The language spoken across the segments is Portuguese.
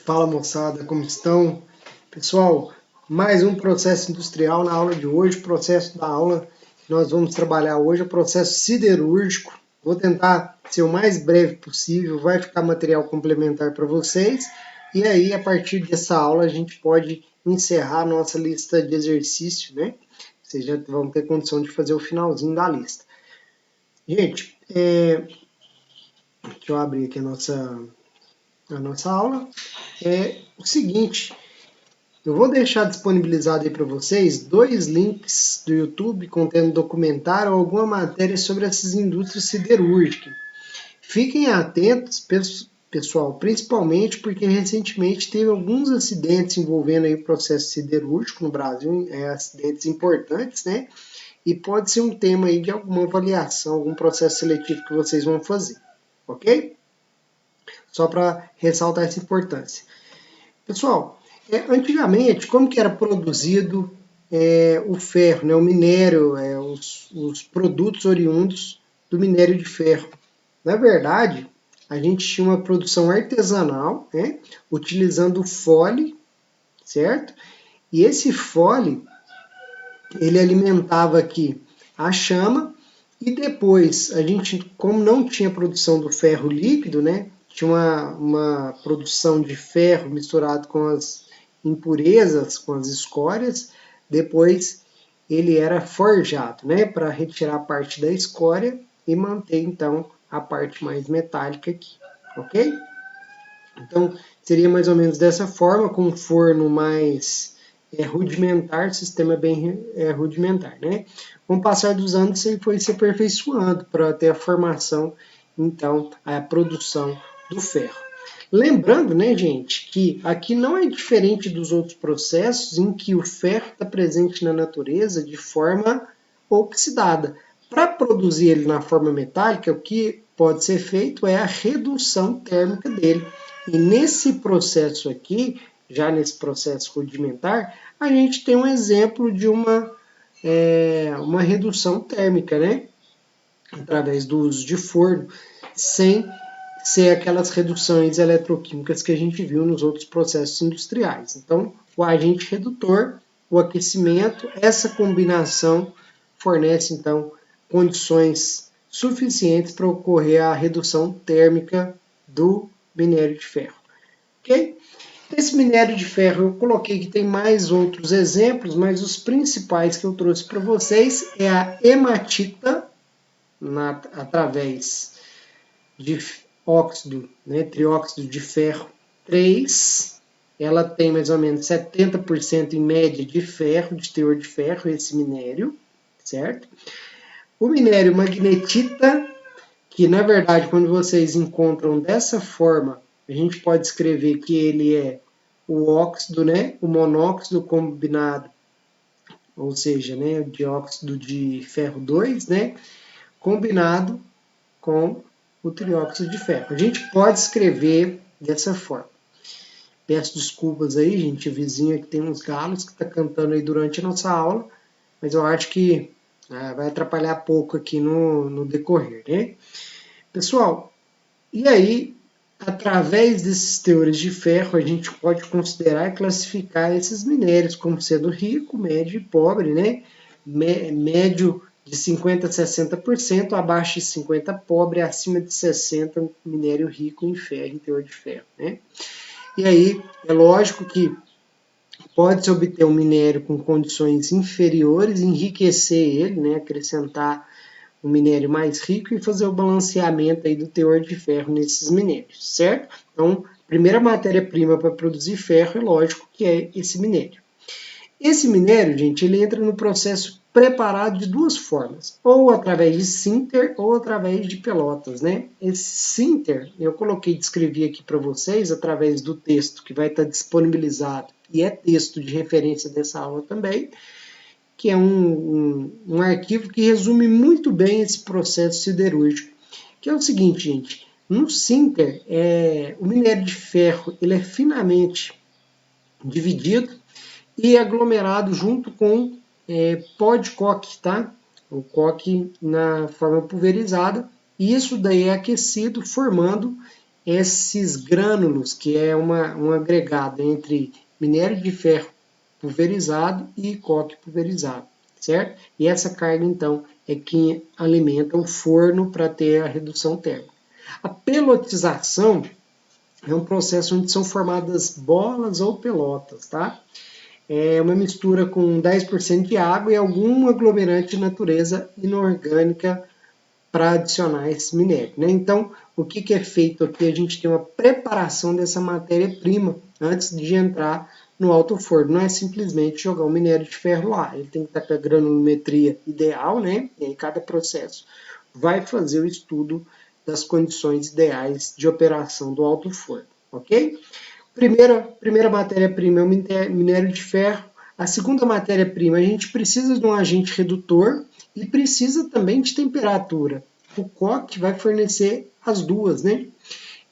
Fala moçada, como estão? Pessoal, mais um processo industrial na aula de hoje. O processo da aula que nós vamos trabalhar hoje é o processo siderúrgico. Vou tentar ser o mais breve possível, vai ficar material complementar para vocês. E aí, a partir dessa aula, a gente pode encerrar a nossa lista de exercício, né? Vocês já vão ter condição de fazer o finalzinho da lista. Gente, deixa eu abrir aqui a nossa aula. É o seguinte, eu vou deixar disponibilizado aí para vocês dois links do YouTube contendo documentário ou alguma matéria sobre essas indústrias siderúrgicas. Fiquem atentos, pessoal, principalmente porque recentemente teve alguns acidentes envolvendo aí o processo siderúrgico no Brasil, acidentes importantes, né? E pode ser um tema aí de alguma avaliação, algum processo seletivo que vocês vão fazer, ok? Só para ressaltar essa importância. Pessoal, antigamente, como que era produzido o ferro, né, o minério, os produtos oriundos do minério de ferro? Na verdade, a gente tinha uma produção artesanal, né, utilizando fole, certo? E esse fole, ele alimentava aqui a chama e depois a gente, como não tinha produção do ferro líquido, né, tinha uma produção de ferro misturado com as impurezas, com as escórias, depois ele era forjado, né, para retirar a parte da escória e manter então a parte mais metálica aqui, ok? Então seria mais ou menos dessa forma, com um forno mais rudimentar, sistema bem rudimentar, né? Com o passar dos anos ele foi se aperfeiçoando para ter a formação, então a produção do ferro. Lembrando, né, gente, que aqui não é diferente dos outros processos em que o ferro está presente na natureza de forma oxidada. Para produzir ele na forma metálica, o que pode ser feito é a redução térmica dele. E nesse processo aqui, já nesse processo rudimentar, a gente tem um exemplo de uma redução térmica, né? Através do uso de forno, sem ser aquelas reduções eletroquímicas que a gente viu nos outros processos industriais. Então, o agente redutor, o aquecimento, essa combinação fornece, então, condições suficientes para ocorrer a redução térmica do minério de ferro. Ok? Esse minério de ferro eu coloquei que tem mais outros exemplos, mas os principais que eu trouxe para vocês é a hematita, através de óxido, né, trióxido de ferro 3, ela tem mais ou menos 70% em média de ferro, de teor de ferro, esse minério, certo? O minério magnetita, que na verdade quando vocês encontram dessa forma, a gente pode escrever que ele é o óxido, né, o monóxido combinado, ou seja, né, o dióxido de ferro 2, né, combinado com o trióxido de ferro. A gente pode escrever dessa forma. Peço desculpas aí, gente, vizinho aqui tem uns galos que está cantando aí durante a nossa aula, mas eu acho que vai atrapalhar pouco aqui no decorrer, né? Pessoal, e aí, através desses teores de ferro, a gente pode considerar e classificar esses minérios como sendo rico, médio e pobre, né? Médio de 50% a 60%, abaixo de 50% pobre, acima de 60% minério rico em ferro, em teor de ferro, né? E aí, é lógico que pode-se obter um minério com condições inferiores, enriquecer ele, né? Acrescentar um minério mais rico e fazer o balanceamento aí do teor de ferro nesses minérios, certo? Então, a primeira matéria-prima para produzir ferro, é lógico que é esse minério. Esse minério, gente, ele entra no processo preparado de duas formas, ou através de sinter ou através de pelotas, né? Esse sinter, eu coloquei, descrevi aqui para vocês através do texto que vai estar disponibilizado, e é texto de referência dessa aula também, que é um arquivo que resume muito bem esse processo siderúrgico, que é o seguinte, gente, no sinter, o minério de ferro ele é finamente dividido e aglomerado junto com pó de coque, tá? O coque na forma pulverizada, e isso daí é aquecido, formando esses grânulos, que é um agregado entre minério de ferro pulverizado e coque pulverizado, certo? E essa carga, então, é que alimenta o forno para ter a redução térmica. A pelotização é um processo onde são formadas bolas ou pelotas, tá? É uma mistura com 10% de água e algum aglomerante de natureza inorgânica para adicionar esse minério, né? Então, o que é feito aqui? A gente tem uma preparação dessa matéria-prima antes de entrar no alto forno. Não é simplesmente jogar o minério de ferro lá. Ele tem que estar com a granulometria ideal, né? E aí cada processo vai fazer o estudo das condições ideais de operação do alto forno, ok? Primeira matéria-prima é o minério de ferro. A segunda matéria-prima, a gente precisa de um agente redutor e precisa também de temperatura. O coque vai fornecer as duas, né?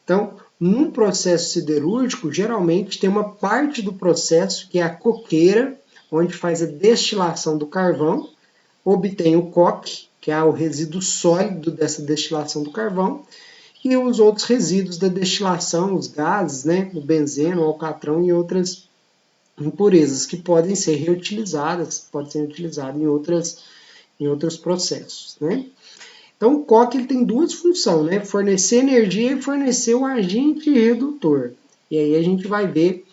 Então, num processo siderúrgico, geralmente tem uma parte do processo que é a coqueira, onde faz a destilação do carvão, obtém o coque, que é o resíduo sólido dessa destilação do carvão, e os outros resíduos da destilação, os gases, né, o benzeno, o alcatrão e outras impurezas que podem ser reutilizadas, podem ser utilizadas em outros processos, né? Então o coque ele tem duas funções, né? Fornecer energia e fornecer o agente redutor. E aí a gente vai ver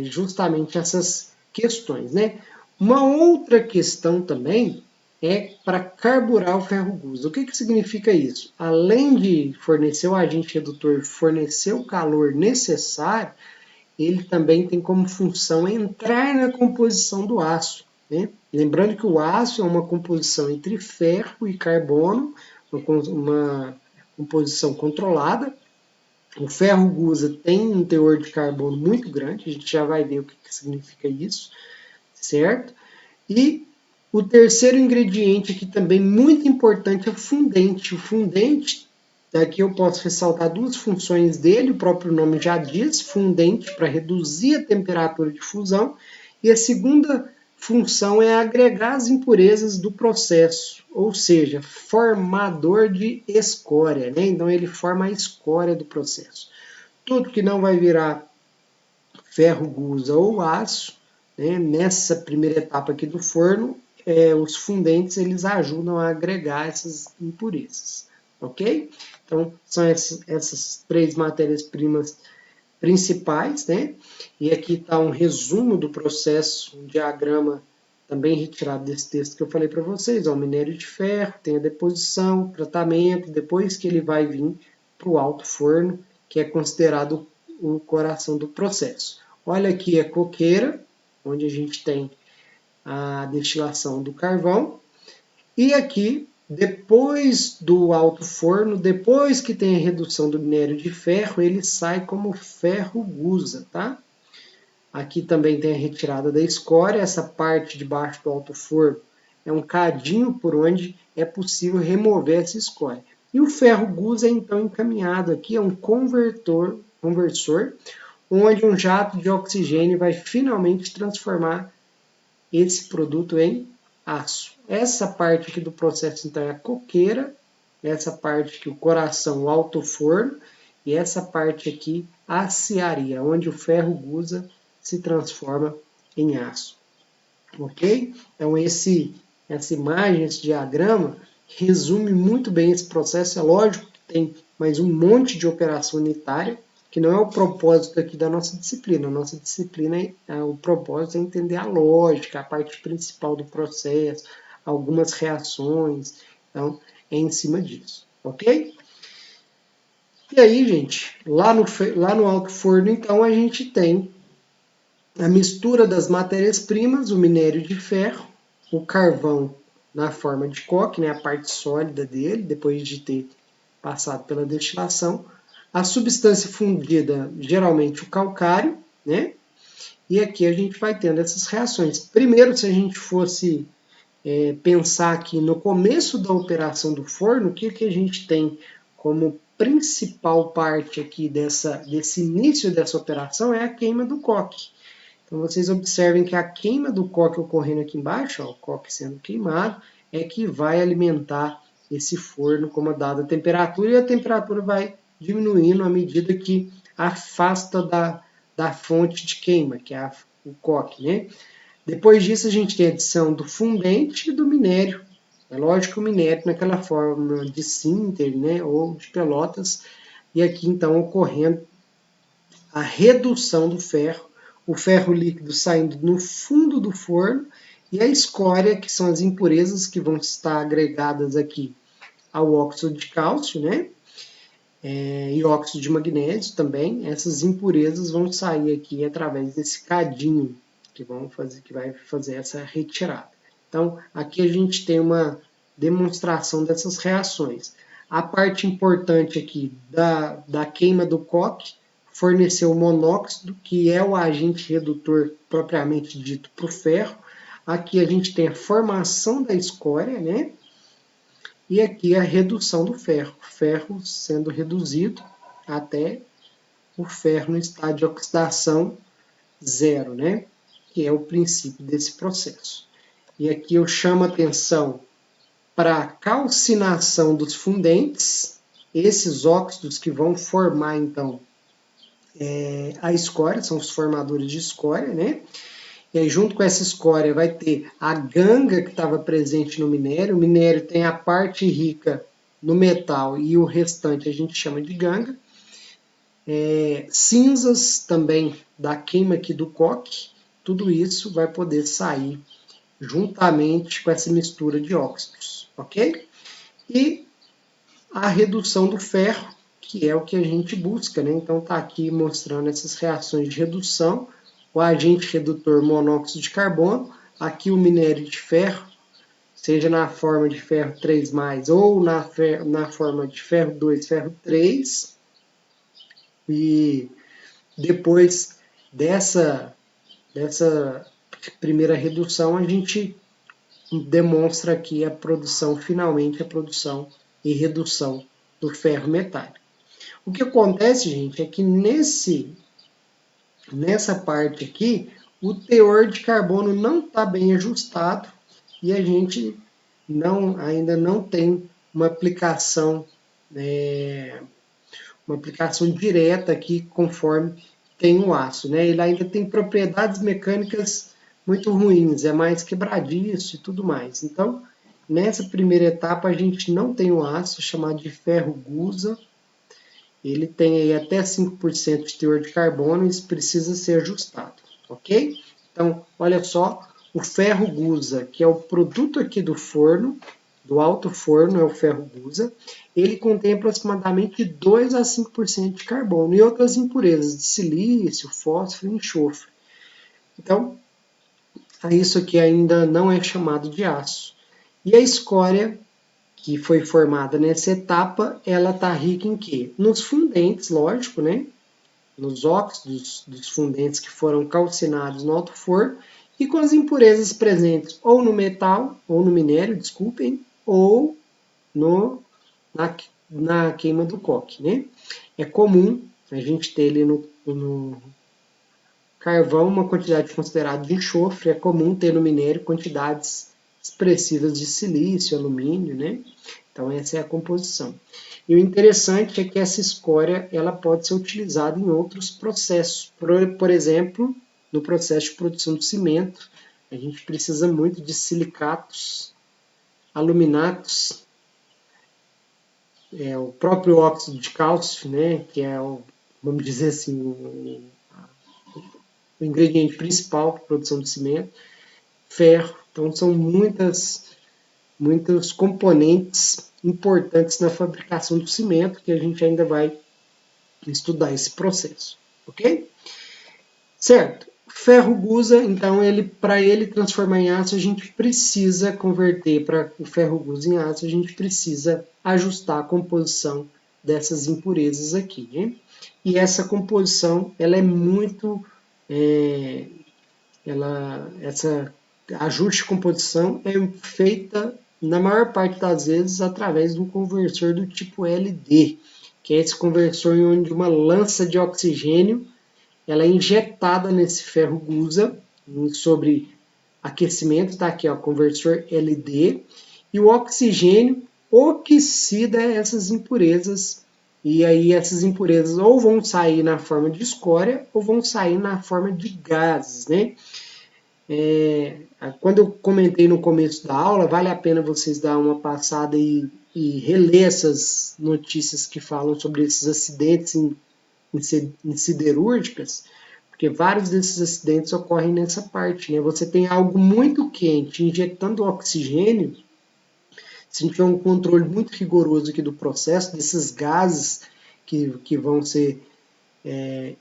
justamente essas questões, né? Uma outra questão também é para carburar o ferro gusa. O que significa isso? Além de fornecer o agente redutor, fornecer o calor necessário, ele também tem como função entrar na composição do aço, né? Lembrando que o aço é uma composição entre ferro e carbono, uma composição controlada. O ferro gusa tem um teor de carbono muito grande, a gente já vai ver o que significa isso, certo? E o terceiro ingrediente aqui também muito importante é o fundente. O fundente, aqui eu posso ressaltar duas funções dele, o próprio nome já diz, fundente para reduzir a temperatura de fusão, e a segunda função é agregar as impurezas do processo, ou seja, formador de escória, né? Então ele forma a escória do processo. Tudo que não vai virar ferro gusa ou aço, né? Nessa primeira etapa aqui do forno, os fundentes eles ajudam a agregar essas impurezas, ok? Então são essas três matérias-primas principais, né? E aqui está um resumo do processo, um diagrama também retirado desse texto que eu falei para vocês. Ó, o minério de ferro tem a deposição, tratamento, depois que ele vai vir para o alto forno, que é considerado o coração do processo. Olha aqui a coqueira, onde a gente tem a destilação do carvão. E aqui, depois do alto forno, depois que tem a redução do minério de ferro, ele sai como ferro gusa, tá? Aqui também tem a retirada da escória, essa parte de baixo do alto forno é um cadinho por onde é possível remover essa escória. E o ferro gusa é então encaminhado aqui a um conversor, onde um jato de oxigênio vai finalmente transformar esse produto em aço. Essa parte aqui do processo então é a coqueira, essa parte aqui o coração, o alto forno, e essa parte aqui a aciaria, onde o ferro gusa se transforma em aço. Ok? Então essa imagem, esse diagrama resume muito bem esse processo. É lógico que tem mais um monte de operação unitária, que não é o propósito aqui da nossa disciplina. A nossa disciplina, o propósito é entender a lógica, a parte principal do processo, algumas reações. Então, é em cima disso, ok? E aí, gente, lá no alto forno, então, a gente tem a mistura das matérias-primas, o minério de ferro, o carvão na forma de coque, né, a parte sólida dele, depois de ter passado pela destilação, a substância fundida, geralmente o calcário, né? E aqui a gente vai tendo essas reações. Primeiro, se a gente fosse pensar aqui no começo da operação do forno, o que a gente tem como principal parte aqui desse início dessa operação é a queima do coque. Então vocês observem que a queima do coque ocorrendo aqui embaixo, ó, o coque sendo queimado, é que vai alimentar esse forno com uma dada temperatura, e a temperatura vai diminuindo à medida que afasta da fonte de queima, que é o coque, né? Depois disso, a gente tem a adição do fundente e do minério. É lógico que o minério naquela forma de sinter, né, ou de pelotas, e aqui então ocorrendo a redução do ferro, o ferro líquido saindo no fundo do forno, e a escória, que são as impurezas que vão estar agregadas aqui ao óxido de cálcio, né? E óxido de magnésio também. Essas impurezas vão sair aqui através desse cadinho que vai fazer essa retirada. Então, aqui a gente tem uma demonstração dessas reações. A parte importante aqui da queima do coque forneceu o monóxido, que é o agente redutor propriamente dito para o ferro. Aqui a gente tem a formação da escória, né? E aqui a redução do ferro. O ferro sendo reduzido até o ferro no estado de oxidação zero, né? Que é o princípio desse processo. E aqui eu chamo a atenção para a calcinação dos fundentes, esses óxidos que vão formar, então, a escória, são os formadores de escória, né? E aí, junto com essa escória, vai ter a ganga que estava presente no minério. O minério tem a parte rica no metal e o restante a gente chama de ganga. Cinzas também da queima aqui do coque. Tudo isso vai poder sair juntamente com essa mistura de óxidos, ok? E a redução do ferro, que é o que a gente busca, né? Então está aqui mostrando essas reações de redução, o agente redutor monóxido de carbono, aqui o minério de ferro, seja na forma de ferro 3+, ou na forma de ferro 2, ferro 3, e depois dessa primeira redução, a gente demonstra aqui a produção, finalmente a produção e redução do ferro metálico. O que acontece, gente, é que nessa parte aqui, o teor de carbono não está bem ajustado e a gente ainda não tem uma aplicação direta aqui conforme tem o aço, né? Ele ainda tem propriedades mecânicas muito ruins, é mais quebradiço e tudo mais. Então, nessa primeira etapa, a gente não tem o aço, chamado de ferro gusa. Ele tem aí até 5% de teor de carbono e isso precisa ser ajustado, ok? Então, olha só, o ferro gusa, que é o produto aqui do forno, do alto forno, é o ferro gusa, ele contém aproximadamente 2 a 5% de carbono e outras impurezas de silício, fósforo e enxofre. Então, isso aqui ainda não é chamado de aço. E a escória, que foi formada nessa etapa, ela está rica em quê? Nos fundentes, lógico, né? Nos óxidos dos fundentes que foram calcinados no alto forno, e com as impurezas presentes ou no metal, ou no minério, desculpem, ou na queima do coque, né? É comum a gente ter ali no carvão uma quantidade considerada de enxofre, é comum ter no minério quantidades expressivas de silício, alumínio, né? Então essa é a composição. E o interessante é que essa escória ela pode ser utilizada em outros processos. Por exemplo, no processo de produção do cimento, a gente precisa muito de silicatos, aluminatos, o próprio óxido de cálcio, né, que é, vamos dizer assim, o ingrediente principal para a produção de cimento, ferro. Então são muitos componentes importantes na fabricação do cimento que a gente ainda vai estudar esse processo, ok? Certo. Ferro gusa, então, para ele transformar em aço, a gente precisa converter para o ferro gusa em aço, a gente precisa ajustar a composição dessas impurezas aqui, né? E essa composição, ela é muito... essa ajuste de composição é feita, na maior parte das vezes, através de um conversor do tipo LD, que é esse conversor onde uma lança de oxigênio ela é injetada nesse ferro gusa sobre aquecimento, tá aqui ó, conversor LD, e o oxigênio oxida essas impurezas, e aí essas impurezas ou vão sair na forma de escória ou vão sair na forma de gases, né? Quando eu comentei no começo da aula, vale a pena vocês dar uma passada e reler essas notícias que falam sobre esses acidentes em siderúrgicas, porque vários desses acidentes ocorrem nessa parte, né? Você tem algo muito quente injetando oxigênio, se não tiver um controle muito rigoroso aqui do processo, desses gases que vão ser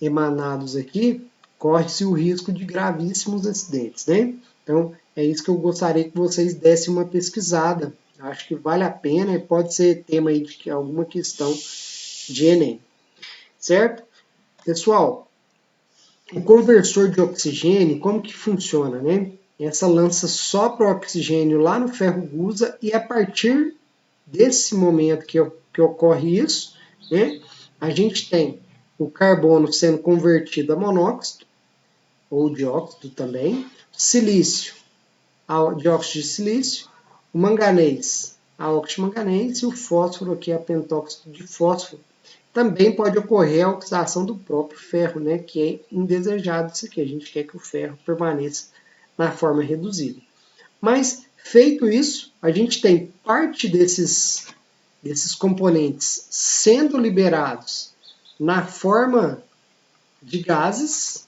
emanados aqui, corre-se o risco de gravíssimos acidentes, né? Então, é isso que eu gostaria que vocês dessem uma pesquisada. Acho que vale a pena e pode ser tema aí de alguma questão de Enem. Certo? Pessoal, o conversor de oxigênio, como que funciona, né? Essa lança sopra o oxigênio lá no ferro gusa e a partir desse momento que ocorre isso, né, a gente tem o carbono sendo convertido a monóxido, ou dióxido também, silício a dióxido de silício, o manganês a óxido de manganês e o fósforo aqui a pentóxido de fósforo. Também pode ocorrer a oxidação do próprio ferro, né, que é indesejado isso aqui. A gente quer que o ferro permaneça na forma reduzida. Mas, feito isso, a gente tem parte desses componentes sendo liberados na forma de gases.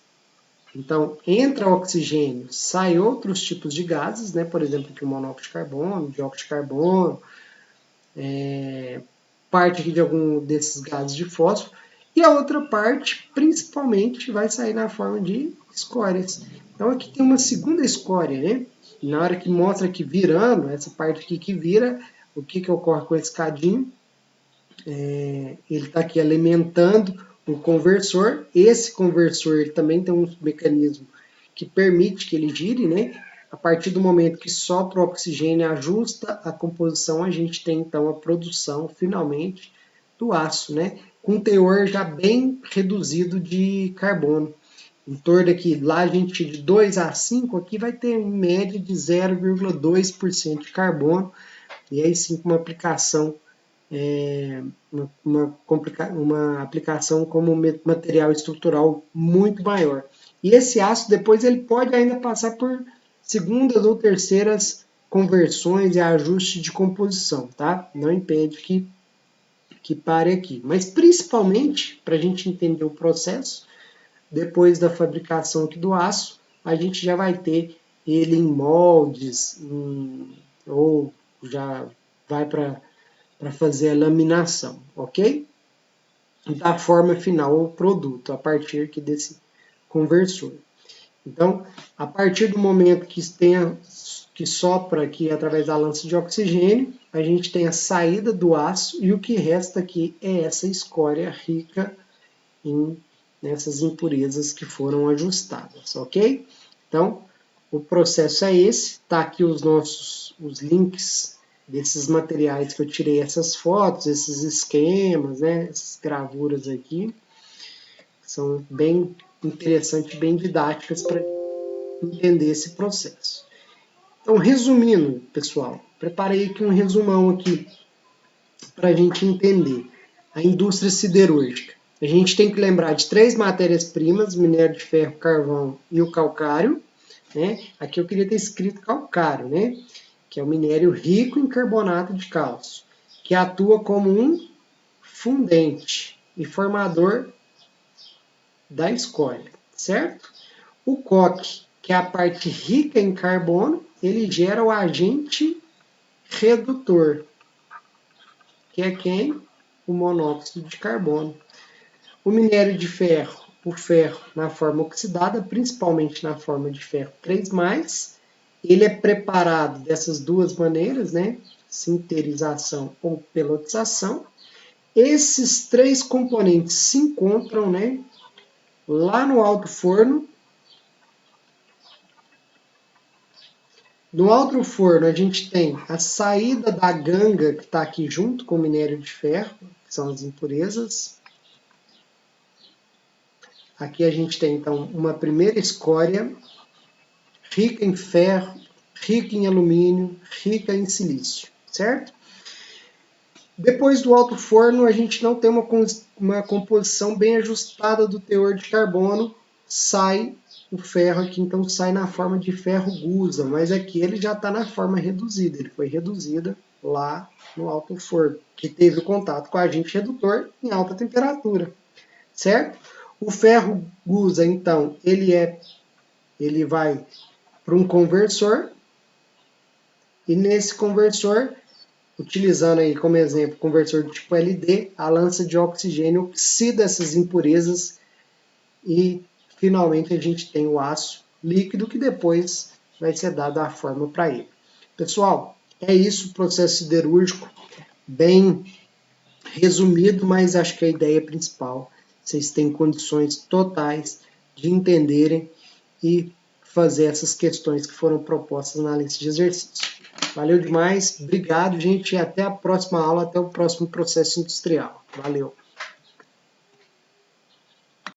Então, entra oxigênio, sai outros tipos de gases, né? Por exemplo, aqui o monóxido de carbono, dióxido de carbono, parte aqui de algum desses gases de fósforo, e a outra parte, principalmente, vai sair na forma de escórias. Então, aqui tem uma segunda escória, né? Na hora que mostra aqui virando, essa parte aqui que vira, o que ocorre com esse cadinho? Ele está aqui alimentando o conversor. Esse conversor ele também tem um mecanismo que permite que ele gire, né? A partir do momento que sopra o oxigênio, ajusta a composição, a gente tem então a produção, finalmente, do aço, né? Com teor já bem reduzido de carbono. Em torno aqui, lá a gente de 2 a 5, aqui vai ter em média de 0,2% de carbono, e aí sim com uma aplicação uma aplicação como material estrutural muito maior. E esse ácido depois ele pode ainda passar por segundas ou terceiras conversões e ajustes de composição, tá? Não impede que pare aqui. Mas principalmente, para a gente entender o processo, depois da fabricação aqui do aço, a gente já vai ter ele em moldes, ou já vai para fazer a laminação, ok? Da forma final, o produto, a partir aqui desse conversor. Então, a partir do momento que sopra aqui através da lança de oxigênio, a gente tem a saída do aço e o que resta aqui é essa escória rica nessas impurezas que foram ajustadas, ok? Então, o processo é esse, tá aqui os links desses materiais que eu tirei essas fotos, esses esquemas, né, essas gravuras aqui, são bem interessantes, bem didáticas para entender esse processo. Então, resumindo, pessoal, preparei aqui um resumão aqui para a gente entender a indústria siderúrgica. A gente tem que lembrar de 3 matérias-primas, minério de ferro, carvão e o calcário. Né? Aqui eu queria ter escrito calcário, né? Que é o minério rico em carbonato de cálcio, que atua como um fundente e formador da escória, certo? O coque, que é a parte rica em carbono, ele gera o agente redutor, que é quem? O monóxido de carbono. O minério de ferro, o ferro na forma oxidada, principalmente na forma de ferro 3+, ele é preparado dessas duas maneiras, né? Sinterização ou pelotização. Esses 3 componentes se encontram, né, lá no alto forno. No alto forno a gente tem a saída da ganga, que está aqui junto com o minério de ferro, que são as impurezas. Aqui a gente tem, então, uma primeira escória rica em ferro, rica em alumínio, rica em silício, certo? Depois do alto forno, a gente não tem uma composição bem ajustada do teor de carbono, sai o ferro aqui, então sai na forma de ferro gusa, mas aqui ele já está na forma reduzida, ele foi reduzida lá no alto forno, que teve o contato com o agente redutor em alta temperatura, certo? O ferro gusa, então, ele vai para um conversor, e nesse conversor, utilizando aí como exemplo o conversor do tipo LD, a lança de oxigênio oxida essas impurezas e finalmente a gente tem o aço líquido que depois vai ser dado a forma para ele. Pessoal, é isso o processo siderúrgico, bem resumido, mas acho que a ideia principal, vocês têm condições totais de entenderem e fazer essas questões que foram propostas na lista de exercícios. Valeu demais, obrigado, gente, e até a próxima aula, até o próximo processo industrial. Valeu!